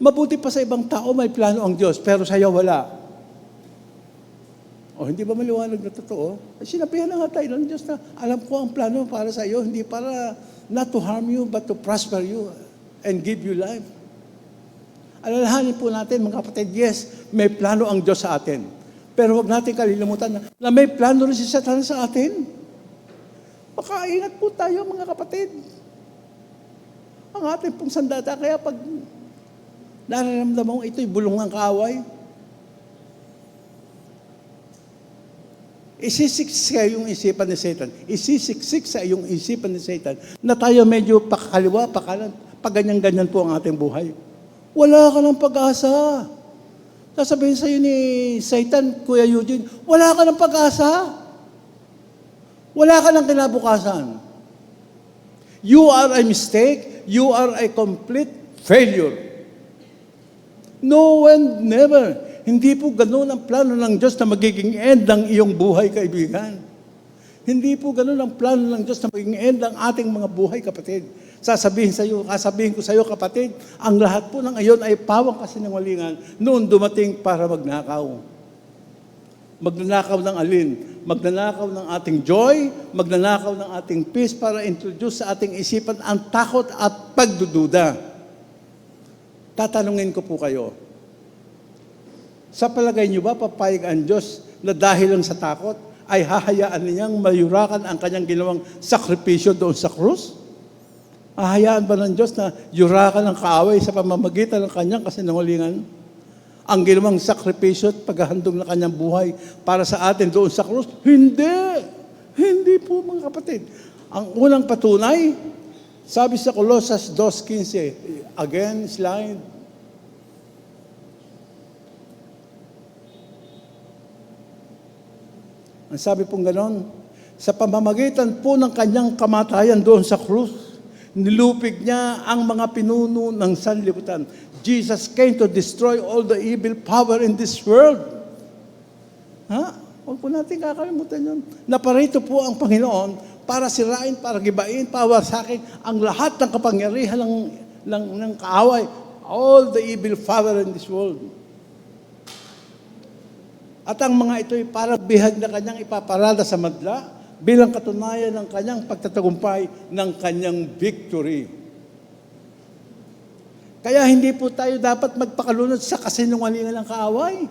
mabuti pa sa ibang tao may plano ang Diyos, pero sa iyo wala. Hindi ba maliwanag na totoo? Sinabihan na nga tayo ng Diyos na alam ko ang plano para sa iyo, hindi para not to harm you, but to prosper you and give you life. Alalahanin po natin, mga kapatid, yes, may plano ang Diyos sa atin. Pero huwag natin kalilimutan na may plano rin si Satan sa atin. Makaingat po tayo, mga kapatid. Ang ating pong sandata, kaya pag nararamdaman mo ito'y bulungang kaaway, isisiksik sa iyong isipan ni Satan. Isisiksik sa iyong isipan ni Satan na tayo medyo pakaliwa, pakalan, pag ganyan-ganyan po ang ating buhay. Wala ka ng pag-asa. Sasabihin sa iyo ni Satan, Kuya Eugene, wala ka ng pag-asa. Wala ka ng kinabukasan. You are a mistake. You are a complete failure. No and never. Hindi po ganoon ang plano ng Diyos na magiging end ng iyong buhay, kaibigan. Hindi po ganoon ang plano ng Diyos na magiging end ng ating mga buhay, kapatid. Sasabihin ko sa iyo, kapatid, ang lahat po ng iyon ay pawang kasinungalingan noon dumating para magnakaw. Magnanakaw ng alin? Magnanakaw ng ating joy, magnanakaw ng ating peace para introduce sa ating isipan ang takot at pagdududa. Tatanungin ko po kayo, sa palagay niyo ba papayag ang Diyos na dahil lang sa takot ay hahayaan niyang mayurakan ang kanyang ginawang sakripisyo doon sa krus? Hahayaan ba ng Diyos na yurakan ng kaaway sa pamamagitan ng kanyang kasinungalingan? Ang ginawang sakripisyo at paghahandog ng kanyang buhay para sa atin doon sa krus? Hindi! Hindi po, mga kapatid. Ang unang patunay, sabi sa Colossus 2:15, again, slide. Ang sabi pong ganon, sa pamamagitan po ng kanyang kamatayan doon sa krus, nilupig niya ang mga pinuno ng sanlibutan. Jesus came to destroy all the evil power in this world. Huwag po natin kakalimutan yun. Naparito po ang Panginoon para sirain, para gibain, pawasakin ang lahat ng kapangyarihan ng kaaway. All the evil power in this world. At ang mga ito'y para bihag na kanyang ipaparada sa madla bilang katunayan ng kanyang pagtatagumpay ng kanyang victory. Kaya hindi po tayo dapat magpakalunod sa kasinungalingan ng kaaway.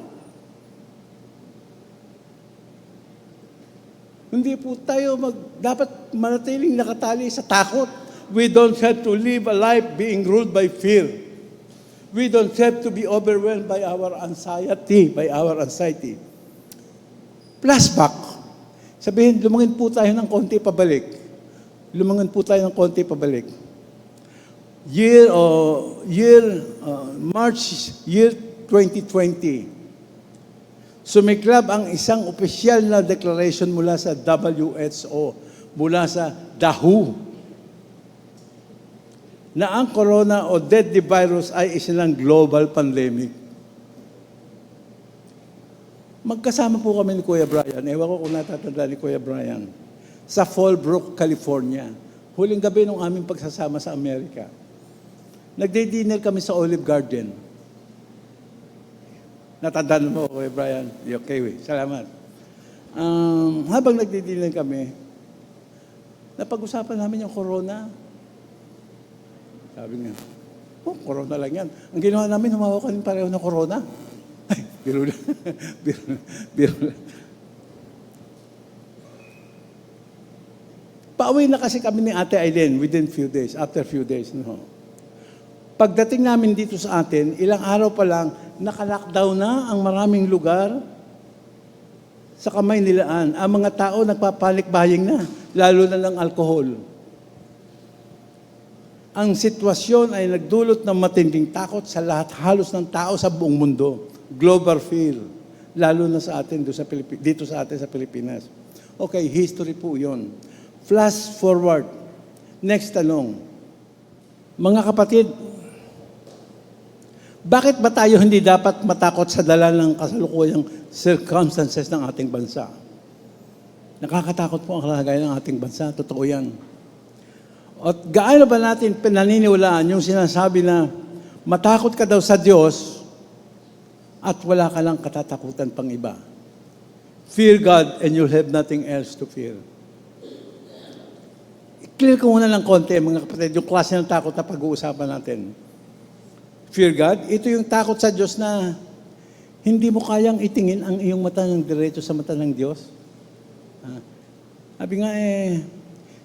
Hindi po tayo dapat manatiling nakatali sa takot We don't have to live a life being ruled by fear. We don't have to be overwhelmed by our anxiety, Flashback. Sabihin, lumangin po tayo ng konti pabalik. March year 2020. Sumiklab ang isang opisyal na declaration mula sa WHO, mula sa WHO, na ang corona o deadly virus ay isang global pandemic. Magkasama po kami ni Kuya Brian, ewan ko kung natatanda ni Kuya Brian, sa Fallbrook, California. Huling gabi ng aming pagsasama sa Amerika. Nagde-dinner kami sa Olive Garden. Natandaan mo, Kuya Brian? Okay, salamat. Habang nagde-dinner kami, napag-usapan namin yung corona. Sabi niya, corona lang yan. Ang ginawa namin, humawa kami pareho ng corona. Ay, biro lang. biro lang. Pauwi na kasi kami ni Ate Aileen after few days. No? Pagdating namin dito sa atin, ilang araw pa lang, naka-lockdown na ang maraming lugar sa kamay nilaan. Ang mga tao nagpapanik-buying na, lalo na ng alkohol. Ang sitwasyon ay nagdulot ng matinding takot sa lahat, halos ng tao sa buong mundo. Global fear, lalo na sa atin dito sa atin sa Pilipinas. Okay, history po yun. Flash forward. Next tanong. Mga kapatid, bakit ba tayo hindi dapat matakot sa dala ng kasalukuyang circumstances ng ating bansa? Nakakatakot po ang kalagayan ng ating bansa. Totoo yan. At gaano ba natin pinaniniwalaan yung sinasabi na matakot ka daw sa Diyos at wala ka lang katatakutan pang iba? Fear God and you'll have nothing else to fear. I-clear ko muna ng konti, mga kapatid, yung klase ng takot na pag-uusapan natin. Fear God, ito yung takot sa Diyos na hindi mo kayang itingin ang iyong mata ng diretso sa mata ng Diyos. Sabi nga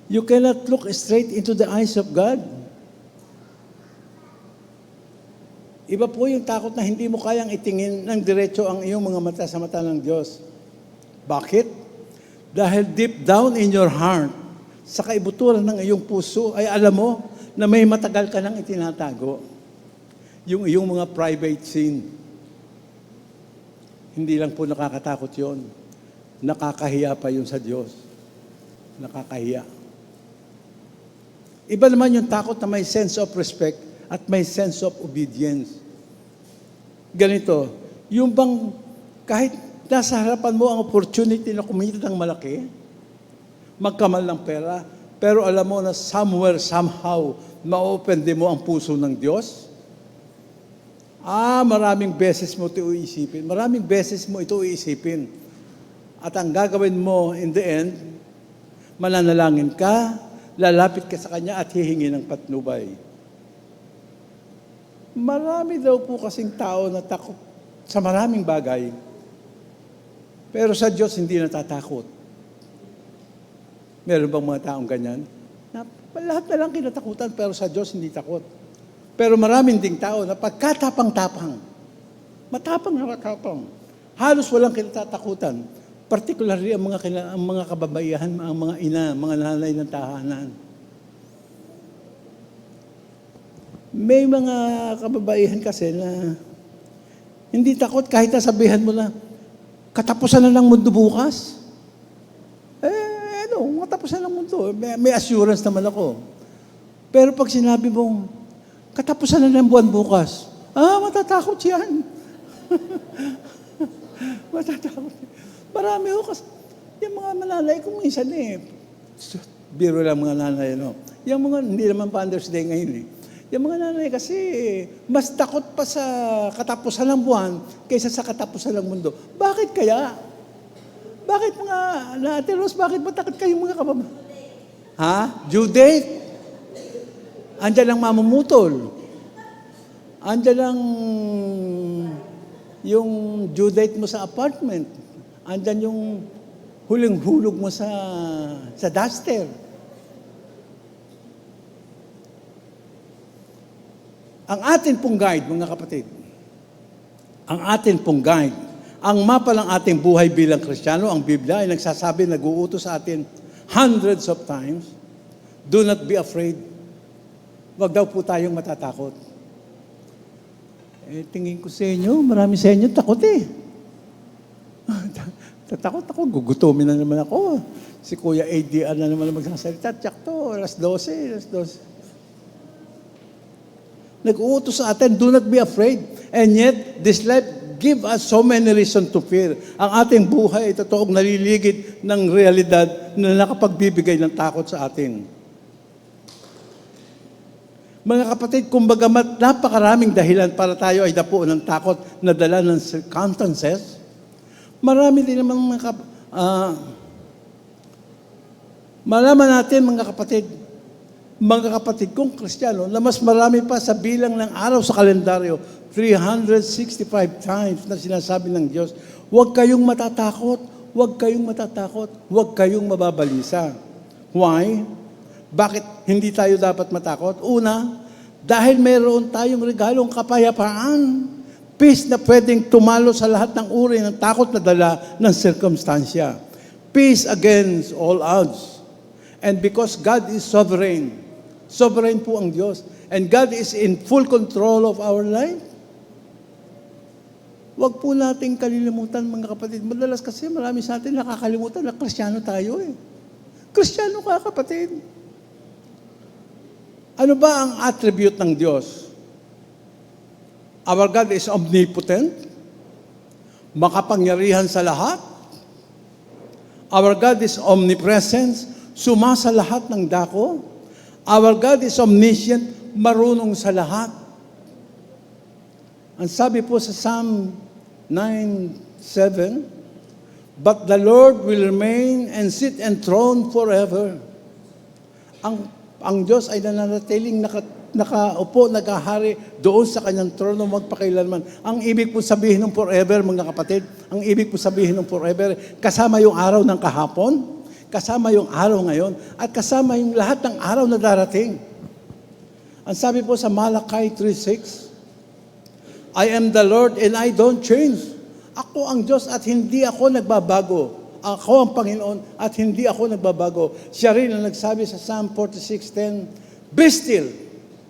you cannot look straight into the eyes of God. Iba po yung takot na hindi mo kayang itingin ng diretso ang iyong mga mata sa mata ng Diyos. Bakit? Dahil deep down in your heart, sa kaibuturan ng iyong puso, ay alam mo na may matagal ka nang itinatago. Yung iyong mga private sin. Hindi lang po nakakatakot yon. Nakakahiya pa yun sa Diyos. Nakakahiya. Iba naman yung takot na may sense of respect at may sense of obedience. Ganito, yung bang kahit nasa harapan mo ang opportunity na kumita ng malaki, magkamal ng pera, pero alam mo na somewhere, somehow, ma-open din mo ang puso ng Diyos? Maraming beses mo ito iisipin. Maraming beses mo ito iisipin. At ang gagawin mo in the end, mananalangin ka, lalapit ka sa Kanya at hihingi ng patnubay. Marami daw po kasing tao na takot sa maraming bagay. Pero sa Diyos hindi natatakot. Meron bang mga taong ganyan? Lahat na lang kinatakutan pero sa Diyos hindi takot. Pero maraming ding tao na pagkatapang-tapang, matapang. Halos walang kinatatakutan. Particularly ang mga kababaihan, ang mga ina, mga nanay ng tahanan. May mga kababaihan kasi na hindi takot kahit nasabihan mo na katapusan na ng mundo bukas. Katapusan ng mundo. May assurance naman ako. Pero pag sinabi mong katapusan na ng buwan bukas, matatakot yan. Matatakot. Marami ho kasi, yung mga nanay ko minsan biro lang mga nanay, no? Yung mga, hindi naman Father's Day ngayon Yung mga nanay kasi, mas takot pa sa katapusan ng buwan kaysa sa katapusan ng mundo. Bakit kaya? Bakit mga Ate Rose, bakit matakot kayong mga kababa? Due date? Andiyan ang mamumutol. Andiyan ang yung due date mo sa apartment. Andiyan yung huling hulog mo sa duster. Ang atin pong guide, mga kapatid, ang atin pong guide, ang mapa ng ating buhay bilang Kristiyano, ang Biblia ay nagsasabi, nag-uutos sa atin hundreds of times, do not be afraid. Huwag daw po tayong matatakot. Tingin ko sa inyo, marami sa inyo takot eh. Tatakot ako, gugutumin na naman ako. Si Kuya ADR na naman magsasalita, tsak to, alas 12. Nag-uutos sa atin, do not be afraid. And yet, this life give us so many reasons to fear. Ang ating buhay ay totoong naliligid ng realidad na nakapagbibigay ng takot sa atin. Mga kapatid, kumbaga napakaraming dahilan para tayo ay dapuan ng takot na dala ng circumstances. Marami din naman malaman natin mga kapatid kung Kristiyano, na mas marami pa sa bilang ng araw sa kalendaryo, 365 times na sinasabi ng Diyos, huwag kayong matatakot, huwag kayong matatakot, huwag kayong mababalisa. Why? Bakit hindi tayo dapat matakot? Una, dahil mayroon tayong regalong kapayapaan, peace na pwedeng tumalo sa lahat ng uri ng takot na dala ng sirkumstansya. Peace against all odds. And because God is sovereign, sovereign po ang Diyos, and God is in full control of our life. Huwag po nating kalilimutan, mga kapatid. Madalas kasi marami sa atin nakakalimutan na Kristiyano tayo eh. Kristiyano ka, kapatid. Ano ba ang attribute ng Diyos? Our God is omnipotent, makapangyarihan sa lahat. Our God is omnipresent, sumasa lahat ng dako. Our God is omniscient, marunong sa lahat. Ang sabi po sa Psalm 9:7, but the Lord will remain and sit enthroned forever. Ang Diyos ay nananatiling nakaupo, naghahari doon sa kanyang trono magpakailanman. Ang ibig po sabihin ng forever, mga kapatid, ang ibig po sabihin ng forever, kasama yung araw ng kahapon, kasama yung araw ngayon, at kasama yung lahat ng araw na darating. Ang sabi po sa Malachi 3:6, I am the Lord and I don't change. Ako ang Diyos at hindi ako nagbabago. Ako ang Panginoon at hindi ako nagbabago. Siya rin ang nagsabi sa Psalm 46:10, be still.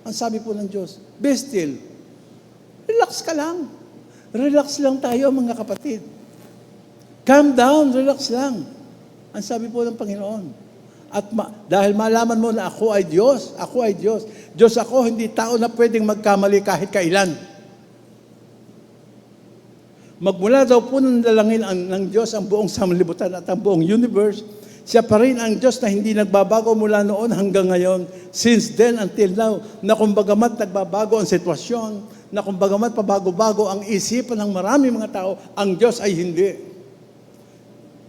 Ang sabi po ng Diyos, be still. Relax ka lang. Relax lang tayo, mga kapatid. Calm down, relax lang. Ang sabi po ng Panginoon. At dahil malaman mo na ako ay Diyos, ako ay Diyos. Diyos ako, hindi tao na pwedeng magkamali kahit kailan. Magmula daw po ng dalangin ng Diyos ang buong sanlibutan at ang buong universe, siya pa rin ang Diyos na hindi nagbabago mula noon hanggang ngayon, since then until now, na kumbagamat nagbabago ang sitwasyon, na kumbagamat pabago-bago ang isipan ng marami mga tao, ang Diyos ay hindi.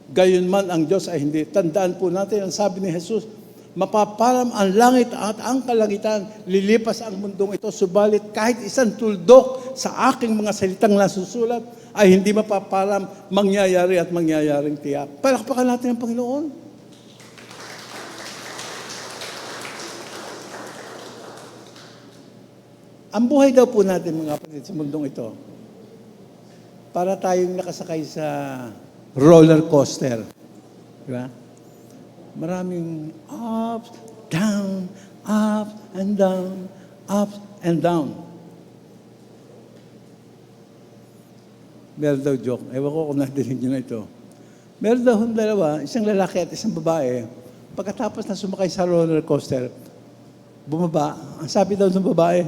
Gayon man ang Diyos ay hindi. Tandaan po natin ang sabi ni Jesus, mapaparam ang langit at ang kalangitan, lilipas ang mundong ito, subalit kahit isang tuldok sa aking mga salitang nasusulat ay hindi mapaparam, mangyayari at mangyayaring tiyak. Palakpakan natin ang Panginoon. Ang buhay daw po natin, mga kapatid, sa mundong ito, para tayong nakasakay sa roller coaster. Di ba? Maraming ups, down, up and down, up and down. Meron daw joke. Ewan ko kung nadinig nyo na ito. Meron daw dalawa, isang lalaki at isang babae. Pagkatapos na sumakay sa roller coaster, bumaba. Ang sabi daw ng babae,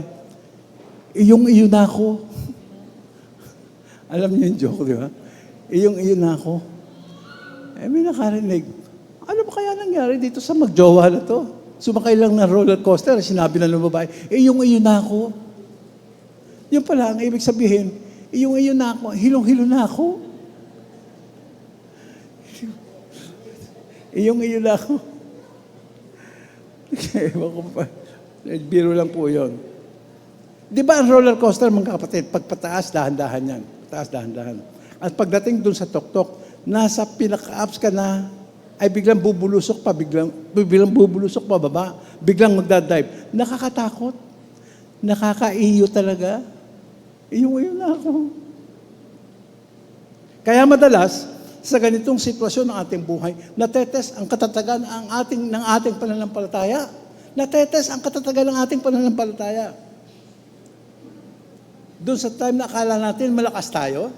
iyong-iyo na ako. Alam niyo yung joke, di ba? Iyong-iyo na ako. May nakarinig. Ano ba kaya nangyari dito sa magjowa na to? Sumakay lang ng roller coaster, sinabi na ng babae, iyong-iyo na ako. Yung pala, ang ibig sabihin, iyong-iyo na ako, hilong-hilo na ako. Iyong-iyo na ako. Ewan ko pa. Biro lang po yun. Di ba ang roller coaster, mga kapatid, pagpataas, dahan-dahan yan. Pataas, dahan-dahan. At pagdating dun sa tuktok, nasa pinaka-ups ka na, ay biglang bubulusok pa, biglang bubulusok pa baba, biglang magdadive. Nakakatakot. Nakakaiyo talaga. Iyong-iyo na ako. Kaya madalas, sa ganitong sitwasyon ng ating buhay, natetest ang katatagan ng ating pananampalataya. Natetest ang katatagan ng ating pananampalataya. Doon sa time na akala natin malakas tayo,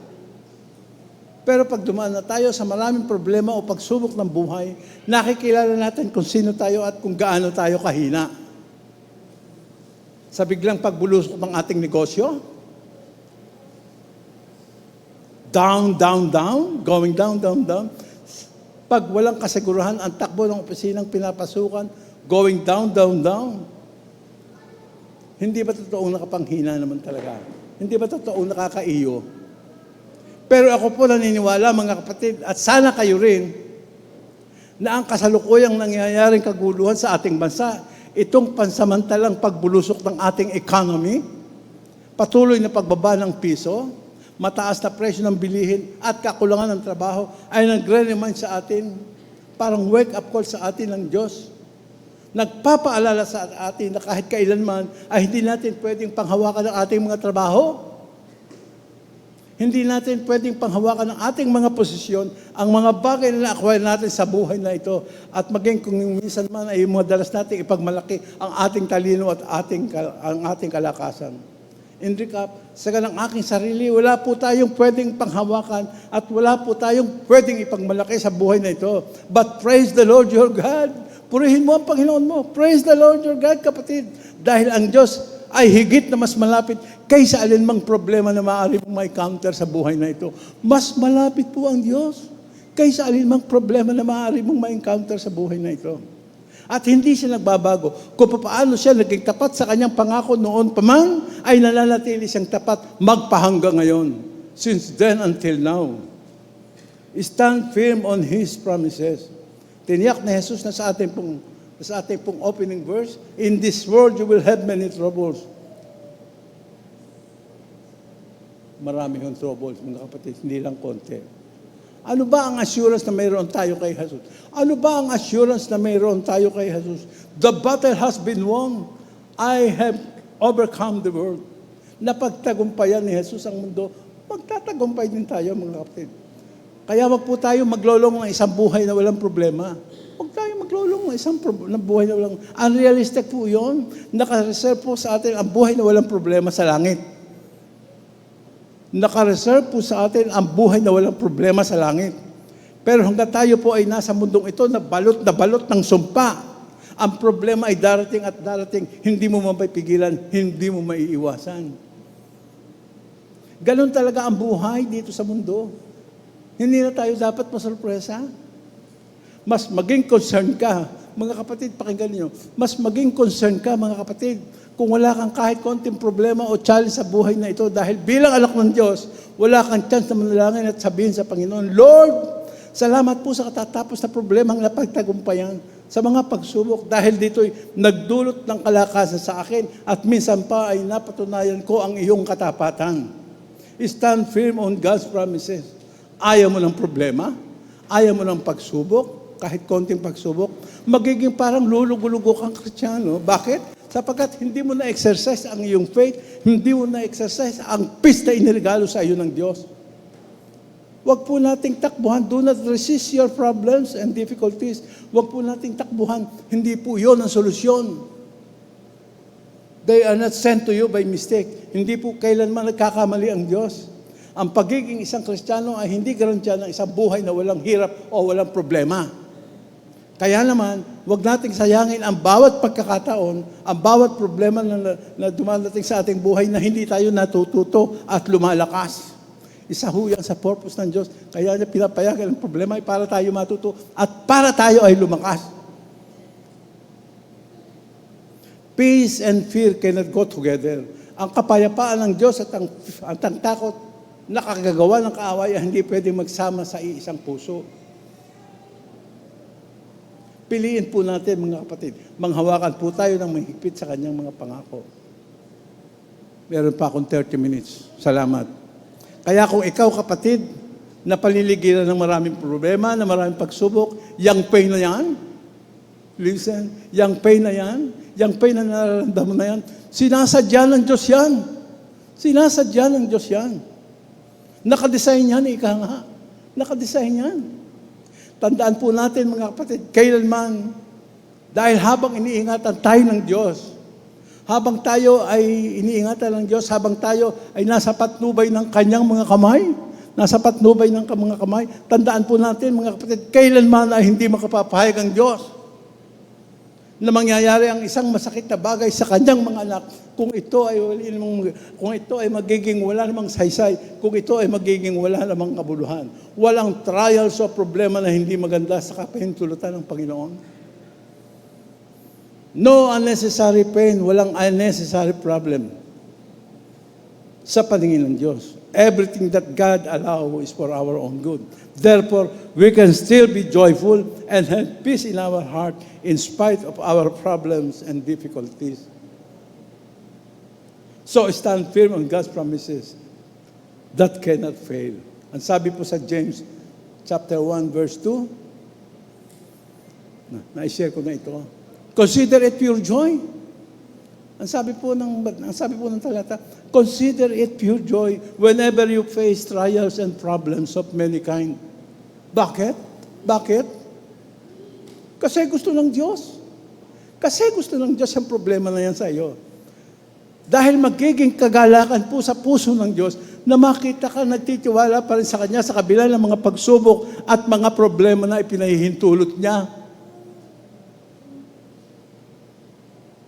pero pag dumaan na tayo sa maraming problema o pagsubok ng buhay, nakikilala natin kung sino tayo at kung gaano tayo kahina. Sa biglang pagbulusok ng ating negosyo, down, down, down, going down, down, down. Pag walang kasiguruhan, ang takbo ng opisinang pinapasukan, going down, down, down. Hindi ba totoong nakapanghina naman talaga? Hindi ba totoong nakakaiyo? Pero ako po naniniwala, mga kapatid, at sana kayo rin, na ang kasalukuyang nangyayaring kaguluhan sa ating bansa, itong pansamantalang pagbulusok ng ating economy, patuloy na pagbaba ng piso, mataas na presyo ng bilihin at kakulangan ng trabaho ay nagre-remind sa atin, parang wake-up call sa atin ng Diyos. Nagpapaalala sa atin na kahit kailanman ay hindi natin pwedeng panghawakan ng ating mga trabaho. Hindi natin pwedeng panghawakan ng ating mga posisyon, ang mga bagay na na-acquire natin sa buhay na ito. At maging kung minsan man ay madalas natin ipagmalaki ang ating talino at ang ating kalakasan. In recap, sa ganang aking sarili, wala po tayong pwedeng panghawakan at wala po tayong pwedeng ipagmalaki sa buhay na ito. But praise the Lord your God. Purihin mo ang Panginoon mo. Praise the Lord your God, kapatid. Dahil ang Diyos ay higit na mas malapit kaysa alinmang problema na maaari mong ma-encounter sa buhay na ito. Mas malapit po ang Diyos kaysa alinmang problema na maaari mong ma-encounter sa buhay na ito. At hindi siya nagbabago. Kung paano siya naging tapat sa kanyang pangako noon pa man, ay nananatili siyang tapat magpahanggang ngayon. Since then until now. Stand firm on His promises. Tiniyak na Jesus na sa ating pong opening verse, in this world you will have many troubles. Marami yung troubles, mga kapatid, hindi lang konti. Ano ba ang assurance na mayroon tayo kay Jesus? Ano ba ang assurance na mayroon tayo kay Jesus? The battle has been won. I have overcome the world. Napagtagumpayan ni Jesus ang mundo, magtatagumpay din tayo, mga kapatid. Kaya wag po tayo maglolong ng isang buhay na walang problema. Huwag tayo maglolong ng isang buhay na walang... Unrealistic po yun. Nakareserve po sa atin ang buhay na walang problema sa langit. Nakareserve po sa atin ang buhay na walang problema sa langit. Pero hanggang tayo po ay nasa mundong ito na balot ng sumpa, ang problema ay darating at darating, hindi mo mapipigilan, hindi mo maiiwasan. Ganon talaga ang buhay dito sa mundo. Hindi na tayo dapat masurpresa. Mas maging concern ka, mga kapatid, pakinggan niyo, mas maging concern ka, mga kapatid, kung wala kang kahit konting problema o challenge sa buhay na ito, dahil bilang anak ng Diyos, wala kang chance na manalangin at sabihin sa Panginoon, Lord, salamat po sa katatapos na problemang napagtagumpayan sa mga pagsubok, dahil dito'y nagdulot ng kalakasan sa akin at minsan pa ay napatunayan ko ang iyong katapatan. Stand firm on God's promises. Ayaw mo ng problema, ayaw mo ng pagsubok, kahit konting pagsubok, magiging parang lulugulugo kang Kristiyano. Bakit? Sapagkat hindi mo na-exercise ang iyong faith, hindi mo na-exercise ang peace na iniregalo sa iyo ng Diyos. Huwag po nating takbuhan. Do not resist your problems and difficulties. Huwag po nating takbuhan. Hindi po yun ang solusyon. They are not sent to you by mistake. Hindi po kailanman nagkakamali ang Diyos. Ang pagiging isang Kristiyano ay hindi garantiya ng isang buhay na walang hirap o walang problema. Kaya naman, huwag nating sayangin ang bawat pagkakataon, ang bawat problema na dumadating sa ating buhay na hindi tayo natututo at lumalakas. Isa ho yan sa purpose ng Diyos. Kaya niya pinapayagan ang problema ay para tayo matuto at para tayo ay lumakas. Peace and fear cannot go together. Ang kapayapaan ng Diyos at ang takot nakakagawa ng kaaway hindi pwedeng magsama sa isang puso. Piliin po natin, mga kapatid, manghawakan po tayo ng mahigpit sa kanyang mga pangako. Meron pa akong 30 minutes. Salamat. Kaya kung ikaw, kapatid, na paliligiran ng maraming problema, na maraming pagsubok, yung pain na yan, listen, yung pain na yan, Yung pain na nararamdaman na yan, sinasadya ng Diyos yan. Sinasadya ng Diyos yan. Nakadesign yan, ika nga. Nakadesign yan. Tandaan po natin mga kapatid, kailanman, dahil habang iniingatan tayo ng Diyos, habang tayo ay iniingatan ng Diyos, habang tayo ay nasa patnubay ng kanyang mga kamay, nasa patnubay ng mga kamay, tandaan po natin mga kapatid, kailanman ay hindi makapapahayag ang Diyos na mangyayari ang isang masakit na bagay sa kanyang mga anak kung ito ay magiging wala namang saysay, kung ito ay magiging wala namang kabuluhan. Walang trials o problema na hindi maganda sa kapahintulutan ng Panginoon. No unnecessary pain, walang unnecessary problem sa paningin ng Diyos. Everything that God allows is for our own good. Therefore, we can still be joyful and have peace in our heart in spite of our problems and difficulties. So stand firm on God's promises that cannot fail. Ang sabi po sa James chapter 1 verse 2, na-share ko na ito. Consider it pure joy. Ang sabi po ng talata, consider it pure joy whenever you face trials and problems of many kind. Bakit? Bakit? Kasi gusto ng Diyos. Kasi gusto ng Diyos ang problema na yan sa iyo. Dahil magiging kagalakan po sa puso ng Diyos na makita ka nagtitiwala pa rin sa Kanya sa kabila ng mga pagsubok at mga problema na ipinahihintulot niya.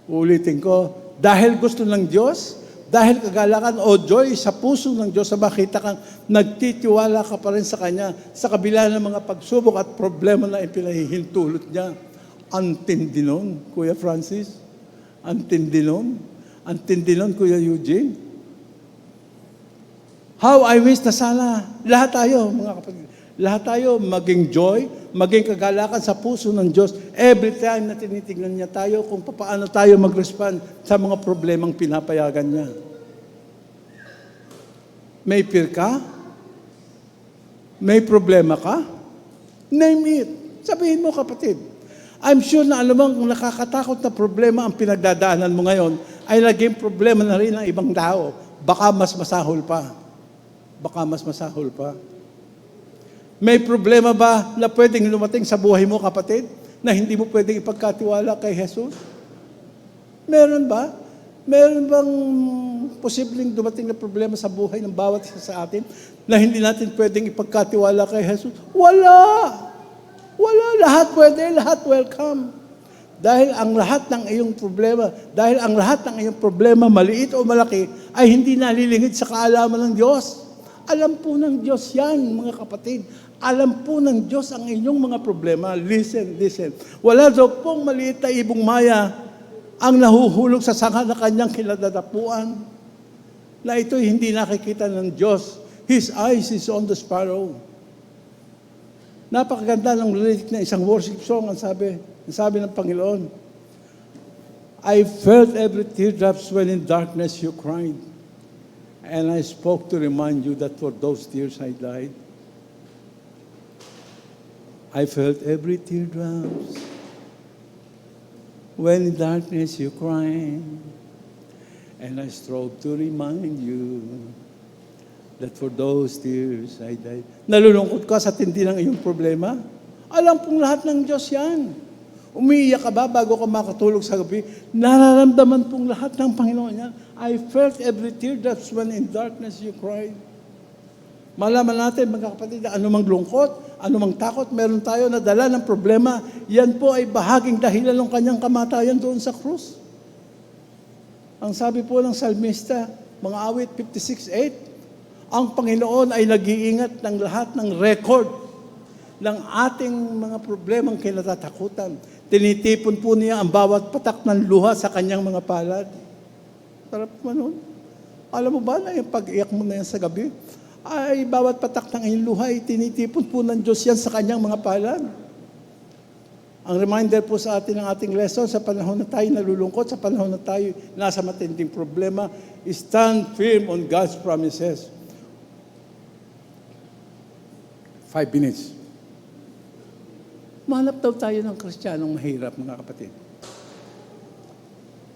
Ulitin ko, dahil gusto ng Diyos, dahil kagalakan o joy sa puso ng Diyos na makita kang nagtitiwala ka pa rin sa Kanya sa kabila ng mga pagsubok at problema na ipinahihintulot niya. Antindi nun, Kuya Francis. Antindi nun. Antindi nun, Kuya Eugene. How I wish na sana lahat tayo, mga kapatid, lahat tayo maging joy, maging kagalakan sa puso ng Diyos every time na tinitingnan niya tayo kung paano tayo mag-respond sa mga problemang pinapayagan niya. May fear ka? May problema ka? Name it. Sabihin mo, kapatid. I'm sure na alam mo kung nakakatakot na problema ang pinagdadaanan mo ngayon ay naging problema na rin ng ibang tao. Baka mas masahol pa. Baka mas masahol pa. May problema ba na pwedeng lumating sa buhay mo, kapatid, na hindi mo pwedeng ipagkatiwala kay Jesus? Meron ba? Meron bang posibleng dumating na problema sa buhay ng bawat isa sa atin na hindi natin pwedeng ipagkatiwala kay Jesus? Wala! Wala. Lahat pwede, lahat welcome. Dahil ang lahat ng iyong problema, maliit o malaki, ay hindi nalilingid sa kaalaman ng Diyos. Alam po ng Diyos yan, mga kapatid. Alam po ng Diyos ang inyong mga problema. Listen, listen. Wala daw pong maliit na ibong maya ang nahuhulog sa sanga na kanyang kinadadapuan na ito'y hindi nakikita ng Diyos. His eyes is on the sparrow. Napakaganda ng lyric na isang worship song, ang sabi ng Panginoon. I felt every teardrops when in darkness you cried. And I spoke to remind you that for those tears I died. I felt every teardrops when in darkness you cried. And I strove to remind you that for those tears I died. Nalulungkot ka sa tindi ng iyong problema? Alam pong lahat ng Diyos yan. Umiiyak ka ba bago ka makatulog sa gabi? Nararamdaman pong lahat ng Panginoon yan. I felt every teardrops when in darkness you cried. Malaman natin, mga kapatid, anumang lungkot, anumang takot, meron tayo na dala ng problema, yan po ay bahaging dahilan ng kanyang kamatayan doon sa krus. Ang sabi po ng salmista, mga awit 56:8, ang Panginoon ay nag-iingat ng lahat ng record ng ating mga problemang kinatatakutan. Tinitipon po niya ang bawat patak ng luha sa kanyang mga palad. Sarap mo nun. Alam mo ba na yung pag-iyak mo na yan sa gabi, ay bawat patak ng iyong luha ay tinitipon po ng Diyos yan sa kanyang mga palad. Ang reminder po sa atin ng ating lesson sa panahon na tayo nalulungkot, sa panahon na tayo nasa matinding problema, stand firm on God's promises. 5 minutes. Mahanap daw tayo ng Kristiyanong mahirap, mga kapatid.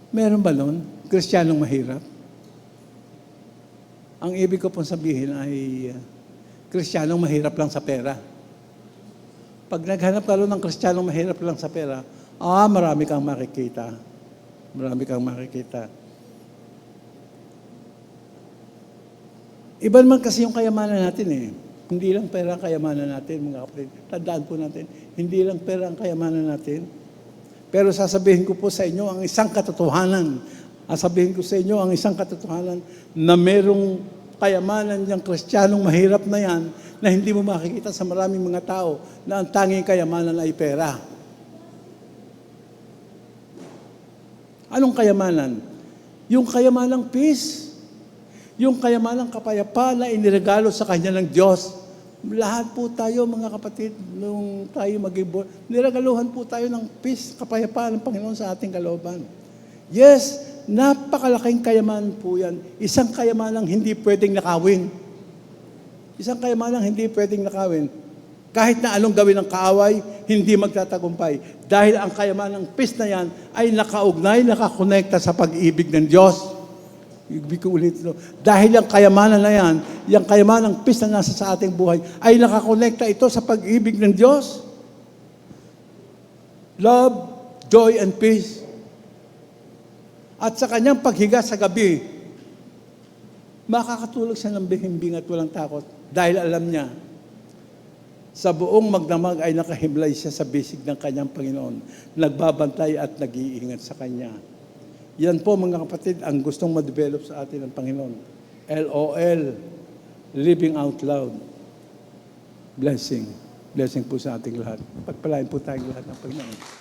Meron ba nun? Kristiyanong mahirap? Ang ibig ko pong sabihin ay Kristiyanong mahirap lang sa pera. Pag naghanap ka ng Kristiyanong mahirap lang sa pera, marami kang makikita. Marami kang makikita. Iba naman kasi yung kayamanan natin eh. Hindi lang pera ang kayamanan natin, mga kapatid. Tandaan po natin, hindi lang pera ang kayamanan natin. Pero sasabihin ko po sa inyo ang isang katotohanan. Sasabihin ko sa inyo ang isang katotohanan na merong kayamanan niyang Kristiyanong mahirap na yan na hindi mo makikita sa maraming mga tao na ang tanging kayamanan ay pera. Anong kayamanan? Yung kayamanang peace. Yung kayamanang kapayapaan na iniregalo sa kanya ng Diyos. Lahat po tayo, mga kapatid, nung tayo mag-ibon, niregaluhan po tayo ng peace, kapayapaan ng Panginoon sa ating kalooban. Yes, napakalaking kayamanan po yan. Isang kayamanang hindi pwedeng nakawin. Isang kayamanang hindi pwedeng nakawin. Kahit na anong gawin ng kaaway, hindi magtatagumpay. Dahil ang kayamanang peace na yan ay nakaugnay, nakakonekta sa pag-ibig ng Diyos. Ibig ko ulit ito. Dahil yung kayamanan na yan, yung kayamanang peace na nasa sa ating buhay, ay nakakonekta ito sa pag-ibig ng Diyos. Love, joy, and peace. At sa kanyang paghiga sa gabi, makakatulog siya ng bihimbing at walang takot. Dahil alam niya, sa buong magdamag ay nakahimlay siya sa bisig ng kanyang Panginoon. Nagbabantay at nag-iingat sa kanya. Yan po mga kapatid ang gustong ma-develop sa atin ng Panginoon. LOL, living out loud. Blessing. Blessing po sa ating lahat. Pagpalain po tayong lahat ng Panginoon.